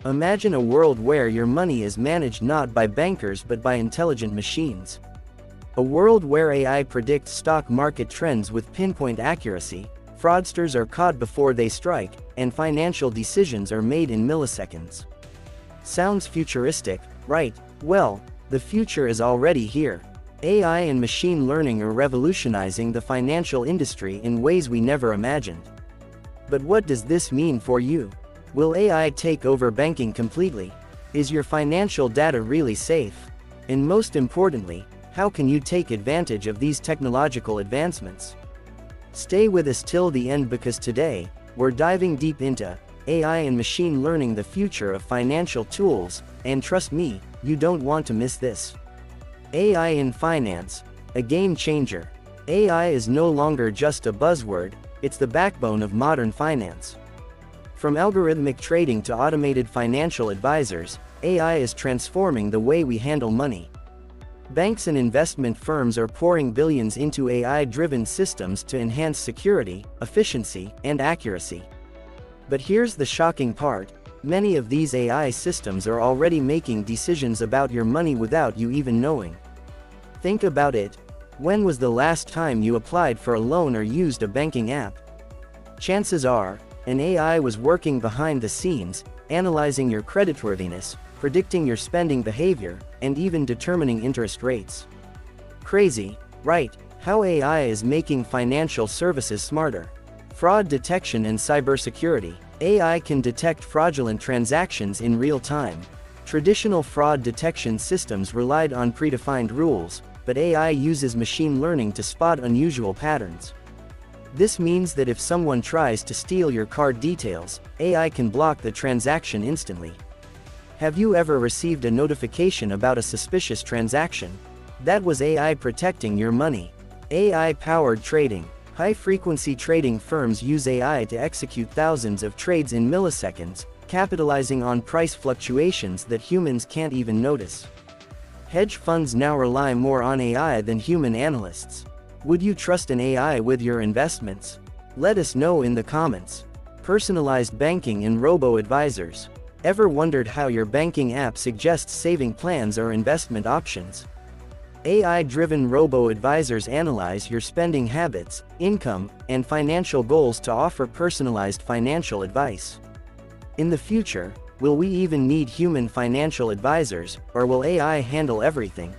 Imagine a world where your money is managed not by bankers but by intelligent machines. A world where AI predicts stock market trends with pinpoint accuracy, fraudsters are caught before they strike, and financial decisions are made in milliseconds. Sounds futuristic, right? Well, the future is already here. AI and machine learning are revolutionizing the financial industry in ways we never imagined. But what does this mean for you? Will AI take over banking completely? Is your financial data really safe? And most importantly, how can you take advantage of these technological advancements? Stay with us till the end because today, we're diving deep into AI and machine learning, the future of financial tools, and trust me, you don't want to miss this. AI in finance, a game changer. AI is no longer just a buzzword, it's the backbone of modern finance. From algorithmic trading to automated financial advisors, AI is transforming the way we handle money. Banks and investment firms are pouring billions into AI-driven systems to enhance security, efficiency, and accuracy. But here's the shocking part: many of these AI systems are already making decisions about your money without you even knowing. Think about it. When was the last time you applied for a loan or used a banking app? Chances are, an AI was working behind the scenes, analyzing your creditworthiness, predicting your spending behavior, and even determining interest rates. Crazy, right? How AI is making financial services smarter. Fraud detection and cybersecurity. AI can detect fraudulent transactions in real time. Traditional fraud detection systems relied on predefined rules, but AI uses machine learning to spot unusual patterns. This means that if someone tries to steal your card details, AI can block the transaction instantly. Have you ever received a notification about a suspicious transaction? That was AI protecting your money. AI-powered trading. High-frequency trading firms use AI to execute thousands of trades in milliseconds, capitalizing on price fluctuations that humans can't even notice. Hedge funds now rely more on AI than human analysts. Would you trust an AI with your investments? Let us know in the comments. Personalized banking and robo-advisors. Ever wondered how your banking app suggests saving plans or investment options? AI-driven robo-advisors analyze your spending habits, income, and financial goals to offer personalized financial advice. In the future, will we even need human financial advisors, or will AI handle everything?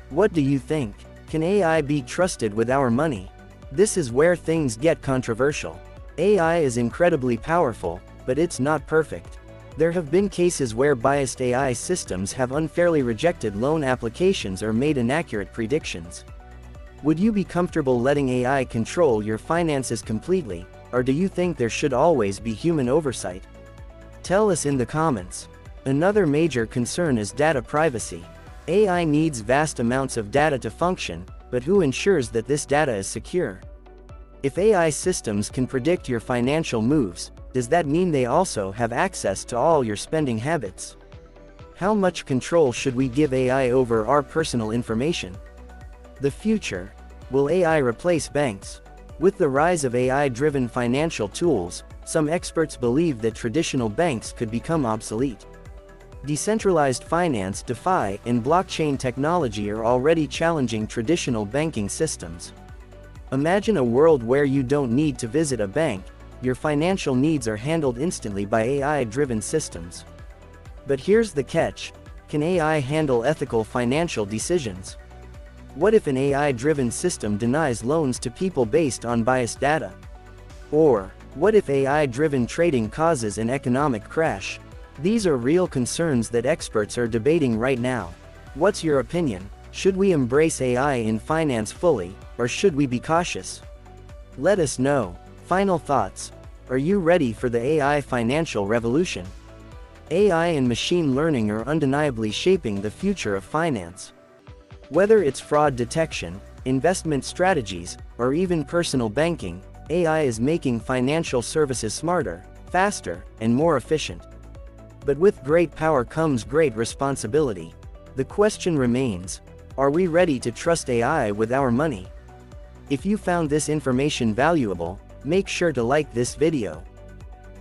What do you think? Can AI be trusted with our money? This is where things get controversial. AI is incredibly powerful, but it's not perfect. There have been cases where biased AI systems have unfairly rejected loan applications or made inaccurate predictions. Would you be comfortable letting AI control your finances completely, or do you think there should always be human oversight? Tell us in the comments. Another major concern is data privacy. AI needs vast amounts of data to function, but who ensures that this data is secure? If AI systems can predict your financial moves, does that mean they also have access to all your spending habits? How much control should we give AI over our personal information? The future. Will AI replace banks? With the rise of AI-driven financial tools, some experts believe that traditional banks could become obsolete. Decentralized finance, DeFi, and blockchain technology are already challenging traditional banking systems. Imagine a world where you don't need to visit a bank. Your financial needs are handled instantly by AI-driven systems. But here's the catch: can AI handle ethical financial decisions? What if an AI-driven system denies loans to people based on biased data? Or, what if AI-driven trading causes an economic crash? These are real concerns that experts are debating right now. What's your opinion? Should we embrace AI in finance fully, or should we be cautious? Let us know. Final thoughts. Are you ready for the AI financial revolution? AI and machine learning are undeniably shaping the future of finance. Whether it's fraud detection, investment strategies, or even personal banking, AI is making financial services smarter, faster, and more efficient. But with great power comes great responsibility. The question remains: are we ready to trust AI with our money? If you found this information valuable, make sure to like this video.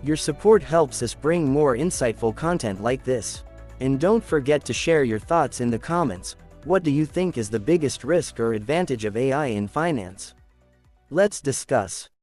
Your support helps us bring more insightful content like this. And don't forget to share your thoughts in the comments. What do you think is the biggest risk or advantage of AI in finance? Let's discuss.